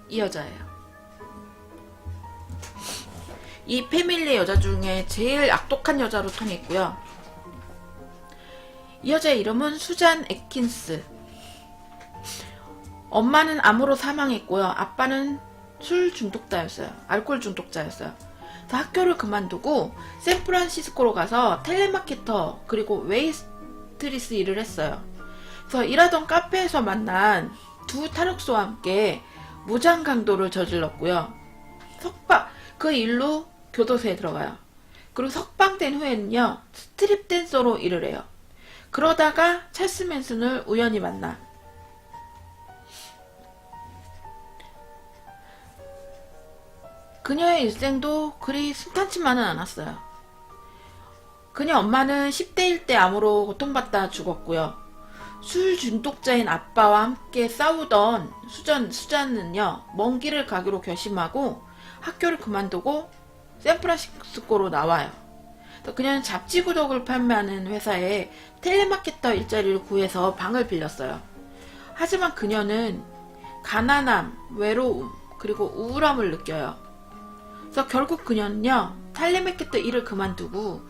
이 여자예요. 이 패밀리 여자 중에 제일 악독한 여자로 통했고요. 이 여자의 이름은 수잔 애킨스. 엄마는 암으로 사망했고요. 아빠는 술 중독자였어요. 알코올 중독자였어요. 그래서 학교를 그만두고 샌프란시스코로 가서 텔레마케터 그리고 웨이트리스 일을 했어요. 그래서 일하던 카페에서 만난 두 탈옥수와 함께 무장 강도를 저질렀고요. 그 일로 교도소에 들어가요. 그리고 석방된 후에는요, 스트립 댄서로 일을 해요. 그러다가 찰스 맨슨을 우연히 만나. 그녀의 일생도 그리 순탄치만은 않았어요. 그녀 엄마는 10대일 때 암으로 고통받다 죽었고요. 술 중독자인 아빠와 함께 싸우던 수잔은요, 먼 길을 가기로 결심하고 학교를 그만두고 샌프란시스코로 나와요. 그녀는 잡지 구독을 판매하는 회사에 텔레마케터 일자리를 구해서 방을 빌렸어요. 하지만 그녀는 가난함, 외로움, 그리고 우울함을 느껴요. 그래서 결국 그녀는요, 텔레마케터 일을 그만두고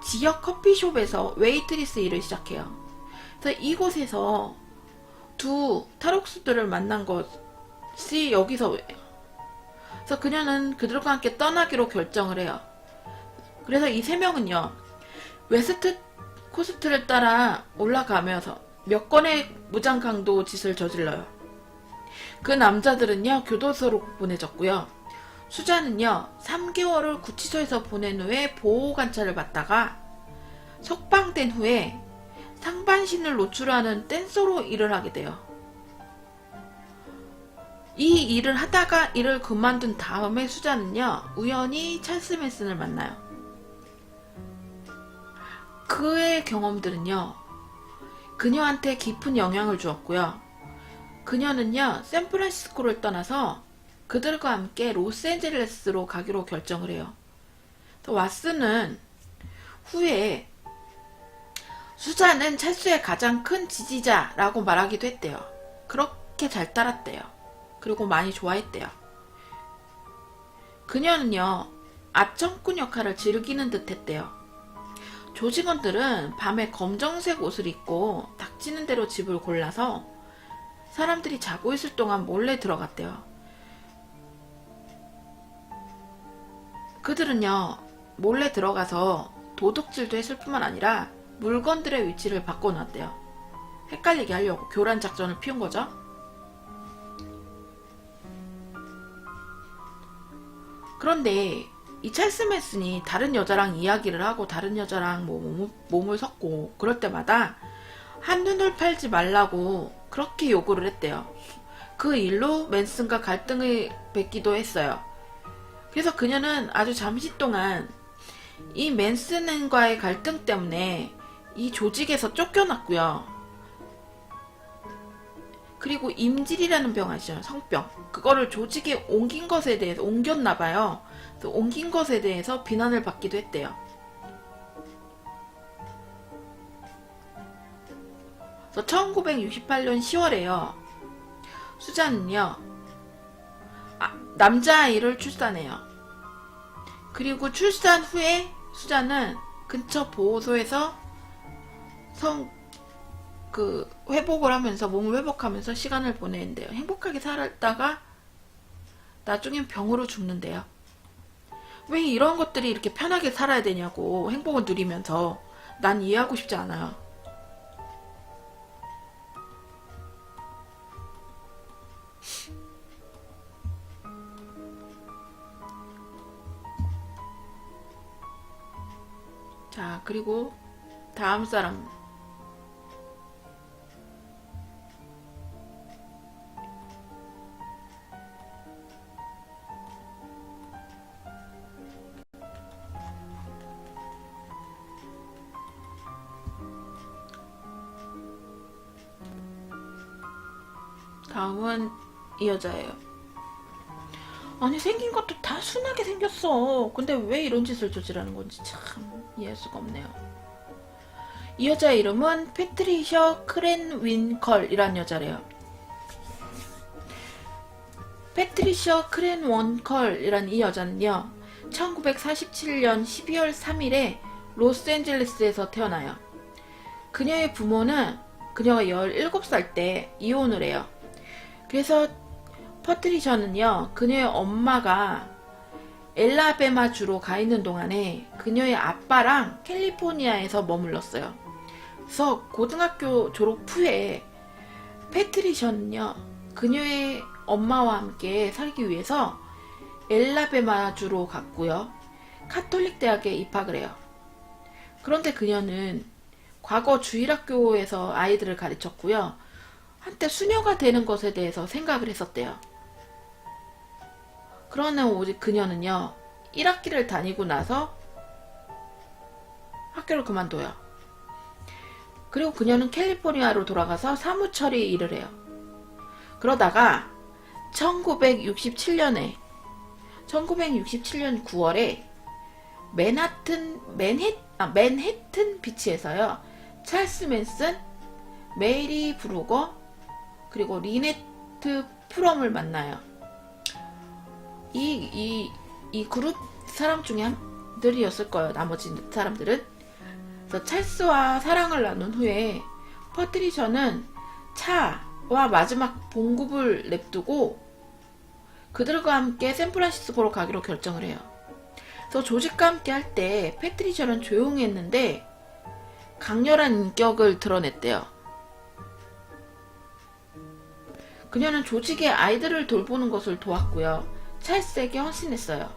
지역 커피숍에서 웨이트리스 일을 시작해요. 그래서 이곳에서 두 탈옥수들을 만난 것이 여기서예요. 그래서 그녀는 그들과 함께 떠나기로 결정을 해요. 그래서 이 세 명은요, 웨스트 코스트를 따라 올라가면서 몇 건의 무장 강도 짓을 저질러요. 그 남자들은요, 교도소로 보내졌고요. 수잔은요, 3개월을 구치소에서 보낸 후에 보호관찰을 받다가 석방된 후에 상반신을 노출하는 댄서로 일을 하게 돼요. 이 일을 하다가 일을 그만둔 다음에 수잔은요, 우연히 찰스 맨슨을 만나요. 그의 경험들은요, 그녀한테 깊은 영향을 주었고요. 그녀는요, 샌프란시스코를 떠나서 그들과 함께 로스앤젤레스로 가기로 결정을 해요. 왓슨은 후에 수잔은 찰스의 가장 큰 지지자라고 말하기도 했대요. 그렇게 잘 따랐대요. 그리고 많이 좋아했대요. 그녀는요, 아청꾼 역할을 즐기는 듯 했대요. 조직원들은 밤에 검정색 옷을 입고 닥치는 대로 집을 골라서 사람들이 자고 있을 동안 몰래 들어갔대요. 그들은요, 몰래 들어가서 도둑질도 했을 뿐만 아니라 물건들의 위치를 바꿔놨대요. 헷갈리게 하려고 교란 작전을 피운 거죠. 그런데 이 찰스 맨슨이 다른 여자랑 이야기를 하고 다른 여자랑 몸을 섞고 그럴 때마다 한눈을 팔지 말라고 그렇게 요구를 했대요. 그 일로 맨슨과 갈등을 맺기도 했어요. 그래서 그녀는 아주 잠시 동안 이 맨슨과의 갈등 때문에 이 조직에서 쫓겨났고요. 그리고 임질이라는 병 아시죠? 성병. 그거를 조직에 옮긴 것에 대해서 옮겼나봐요. 옮긴 것에 대해서 비난을 받기도 했대요. 그래서 1968년 10월에요. 수잔은요, 남자아이를 출산해요. 그리고 출산 후에 수잔은 근처 보호소에서 회복을 하면서, 몸을 회복하면서 시간을 보내는데요. 행복하게 살다가 나중엔 병으로 죽는데요. 왜 이런 것들이 이렇게 편하게 살아야 되냐고, 행복을 누리면서. 난 이해하고 싶지 않아요. 자, 그리고 다음 사람. 다음은 이 여자예요. 아니, 생긴 것도 다 순하게 생겼어. 근데 왜 이런 짓을 저지르는 건지 참 이해할 수가 없네요. 이 여자의 이름은 패트리셔 크랜윈컬이란 여자래요. 패트리셔 크랜원컬이라는 이 여자는요, 1947년 12월 3일에 로스앤젤레스에서 태어나요. 그녀의 부모는 그녀가 17살 때 이혼을 해요. 그래서 퍼트리셔는요, 그녀의 엄마가 엘라베마주로 가 있는 동안에 그녀의 아빠랑 캘리포니아에서 머물렀어요. 그래서 고등학교 졸업 후에 패트리셔는요, 그녀의 엄마와 함께 살기 위해서 엘라베마주로 갔고요. 카톨릭 대학에 입학을 해요. 그런데 그녀는 과거 주일학교에서 아이들을 가르쳤고요. 한때 수녀가 되는 것에 대해서 생각을 했었대요. 그러나 오직 그녀는요, 1학기를 다니고 나서 학교를 그만둬요. 그리고 그녀는 캘리포니아로 돌아가서 사무처리 일을 해요. 그러다가 1967년 9월에 맨해튼 비치에서요, 찰스 맨슨, 메리 브루거, 그리고 리네트 프롬을 만나요. 이 그룹 사람 중에 한들이었을 거예요. 나머지 사람들은. 그래서 찰스와 사랑을 나눈 후에 퍼트리셔는 차와 마지막 봉급을 냅두고 그들과 함께 샌프란시스코로 가기로 결정을 해요. 그래서 조직과 함께 할 때 패트리셔는 조용했는데 강렬한 인격을 드러냈대요. 그녀는 조직의 아이들을 돌보는 것을 도왔고요. 찰스에게 헌신했어요.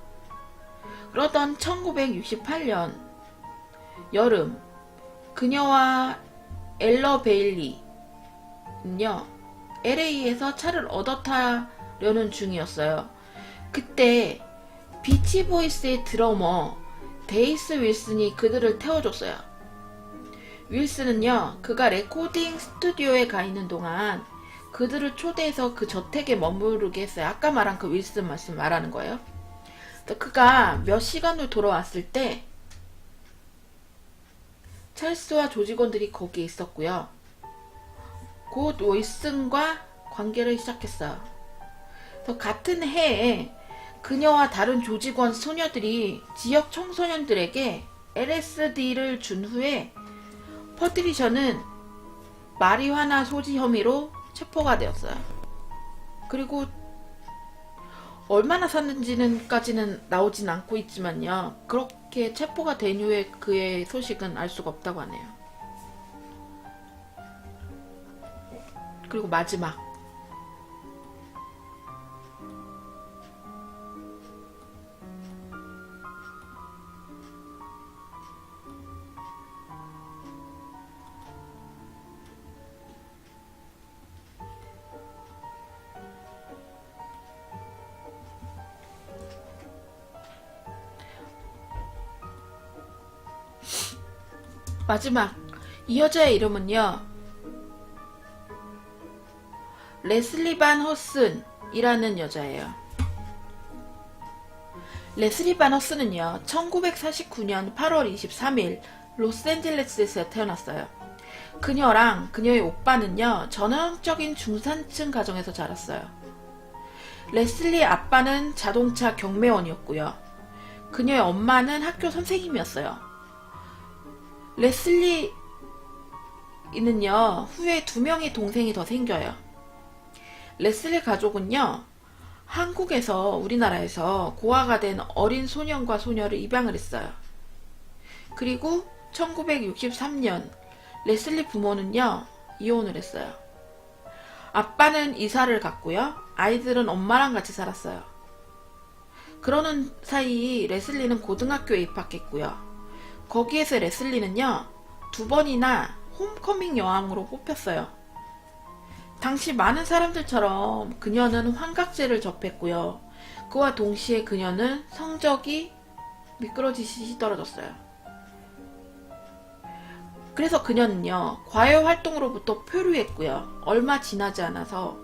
그러던 1968년 여름, 그녀와 엘러 베일리는요, LA에서 차를 얻어 타려는 중이었어요. 그때 비치보이스의 드러머 데이스 윌슨이 그들을 태워줬어요. 윌슨은요, 그가 레코딩 스튜디오에 가 있는 동안 그들을 초대해서 그 저택에 머무르게 했어요. 아까 말한 그 윌슨 말하는 거예요. 그가 몇 시간 후 돌아왔을 때 찰스와 조직원들이 거기에 있었고요. 곧 윌슨과 관계를 시작했어요. 같은 해에 그녀와 다른 조직원 소녀들이 지역 청소년들에게 LSD를 준 후에 퍼트리셔는 마리화나 소지 혐의로 체포가 되었어요. 그리고 얼마나 샀는지는까지는 나오진 않고 있지만요, 그렇게 체포가 된 후에 그의 소식은 알 수가 없다고 하네요. 그리고 마지막, 이 여자의 이름은요, 레슬리 반 허슨이라는 여자예요. 레슬리 반 허슨은요, 1949년 8월 23일 로스앤젤레스에서 태어났어요. 그녀랑 그녀의 오빠는요, 전형적인 중산층 가정에서 자랐어요. 레슬리 아빠는 자동차 경매원이었고요. 그녀의 엄마는 학교 선생님이었어요. 레슬리는요, 후에 2명의 동생이 더 생겨요. 레슬리 가족은요, 한국에서, 우리나라에서 고아가 된 어린 소년과 소녀를 입양을 했어요. 그리고 1963년 레슬리 부모는요, 이혼을 했어요. 아빠는 이사를 갔고요. 아이들은 엄마랑 같이 살았어요. 그러는 사이 레슬리는 고등학교에 입학했고요. 거기에서 레슬리는요, 2번이나 홈커밍 여왕으로 뽑혔어요. 당시 많은 사람들처럼 그녀는 환각제를 접했고요. 그와 동시에 그녀는 성적이 미끄러지듯이 떨어졌어요. 그래서 그녀는요, 과외 활동으로부터 표류했고요. 얼마 지나지 않아서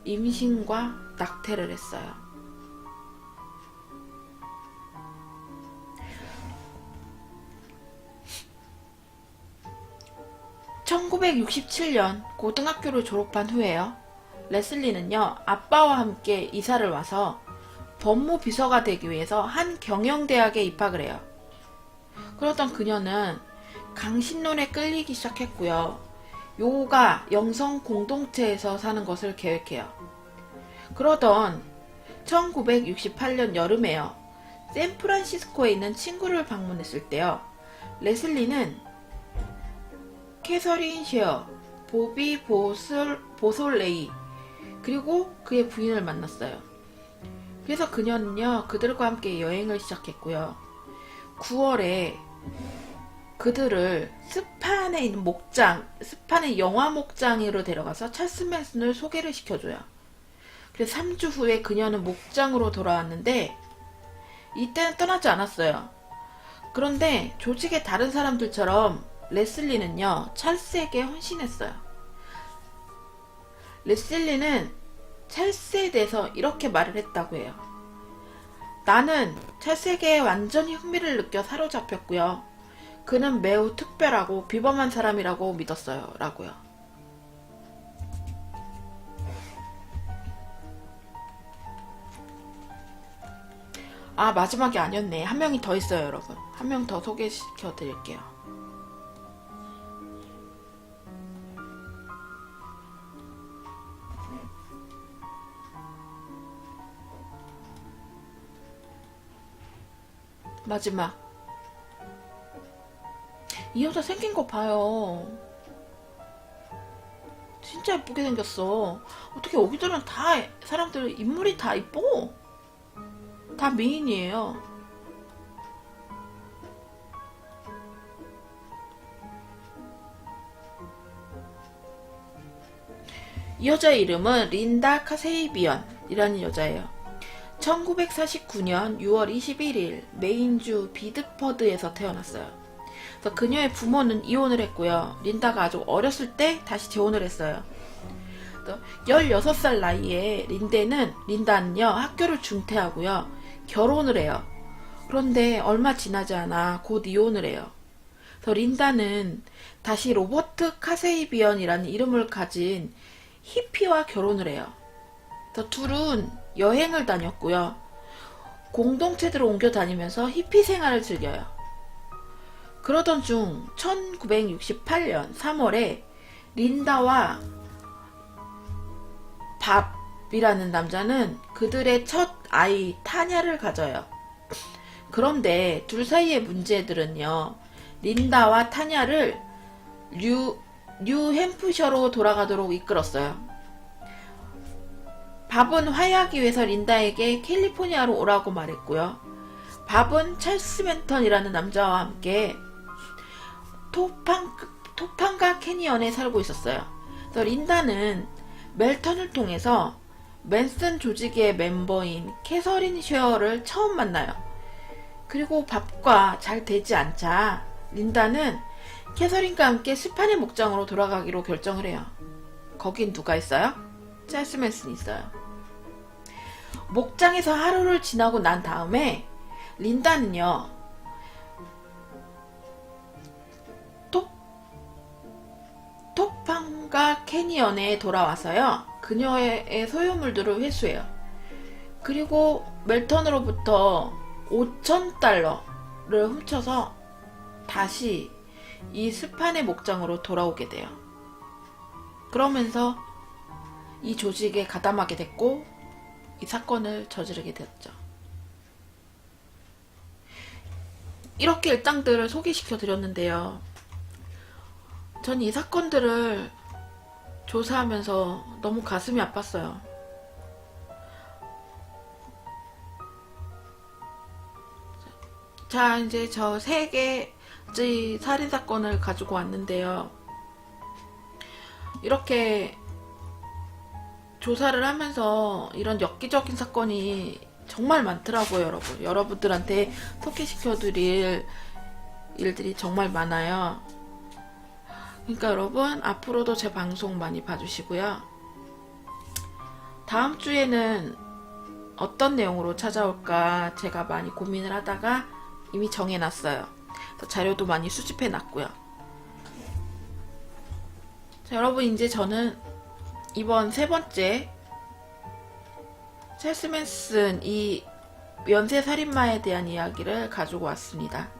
임신과 낙태를 했어요. 1967년 고등학교를 졸업한 후에요, 레슬리는요, 아빠와 함께 이사를 와서 법무비서가 되기 위해서 한 경영대학에 입학을 해요. 그러던 그녀는 강신론에 끌리기 시작했고요. 요가 영성 공동체에서 사는 것을 계획해요. 그러던 1968년 여름에요. 샌프란시스코에 있는 친구를 방문했을 때요. 레슬리는 캐서린 쉐어, 보비 보솔레이, 그리고 그의 부인을 만났어요. 그래서 그녀는요, 그들과 함께 여행을 시작했고요. 9월에 그들을 스판에 있는 목장, 스판의 영화 목장으로 데려가서 찰스 맨슨을 소개를 시켜줘요. 그래서 3주 후에 그녀는 목장으로 돌아왔는데 이때는 떠나지 않았어요. 그런데 조직의 다른 사람들처럼 레슬리는요, 찰스에게 헌신했어요. 레슬리는 찰스에 대해서 이렇게 말을 했다고 해요. 나는 찰스에게 완전히 흥미를 느껴 사로잡혔고요. 그는 매우 특별하고 비범한 사람이라고 믿었어요. 라고요. 아, 마지막이 아니었네. 한 명이 더 있어요, 여러분. 한 명 더 소개시켜 드릴게요. 마지막. 이 여자 생긴 거 봐요. 진짜 예쁘게 생겼어. 어떻게 여기들은 다 사람들 인물이 다 이뻐? 다 미인이에요. 이 여자의 이름은 린다 카세이비언이라는 여자예요. 1949년 6월 21일 메인주 비드퍼드에서 태어났어요. 그래서 그녀의 부모는 이혼을 했고요. 린다가 아주 어렸을 때 다시 재혼을 했어요. 16살 나이에 린다는요, 학교를 중퇴하고요, 결혼을 해요. 그런데 얼마 지나지 않아 곧 이혼을 해요. 그래서 린다는 다시 로버트 카세이비언이라는 이름을 가진 히피와 결혼을 해요. 그래서 둘은 여행을 다녔고요. 공동체들을 옮겨 다니면서 히피 생활을 즐겨요. 그러던 중 1968년 3월에 린다와 밥이라는 남자는 그들의 첫 아이 타냐를 가져요. 그런데 둘 사이의 문제들은요, 린다와 타냐를 뉴햄프셔로 돌아가도록 이끌었어요. 밥은 화해하기 위해서 린다에게 캘리포니아로 오라고 말했고요. 밥은 찰스 맨턴이라는 남자와 함께 토판가 캐니언에 살고 있었어요. 그래서 린다는 멜턴을 통해서 맨슨 조직의 멤버인 캐서린 쉐어를 처음 만나요. 그리고 밥과 잘 되지 않자 린다는 캐서린과 함께 스판의 목장으로 돌아가기로 결정을 해요. 거긴 누가 있어요? 찰스 맨슨이 있어요. 목장에서 하루를 지나고 난 다음에 린다는요, 토판가 캐니언에 돌아와서요, 그녀의 소유물들을 회수해요. 그리고 멜턴으로부터 5,000달러를 훔쳐서 다시 이 스판의 목장으로 돌아오게 돼요. 그러면서 이 조직에 가담하게 됐고 이 사건을 저지르게 됐죠. 이렇게 일당들을 소개시켜 드렸는데요. 전 이 사건들을 조사하면서 너무 가슴이 아팠어요. 자, 이제 저 3개의 살인사건을 가지고 왔는데요. 이렇게 조사를 하면서 이런 엽기적인 사건이 정말 많더라고요, 여러분. 여러분들한테 소개시켜드릴 일들이 정말 많아요. 그러니까 여러분, 앞으로도 제 방송 많이 봐주시고요. 다음 주에는 어떤 내용으로 찾아올까 제가 많이 고민을 하다가 이미 정해놨어요. 자료도 많이 수집해놨고요. 자, 여러분, 이제 저는 이번 세 번째 찰스 맨슨 이 연쇄 살인마에 대한 이야기를 가지고 왔습니다.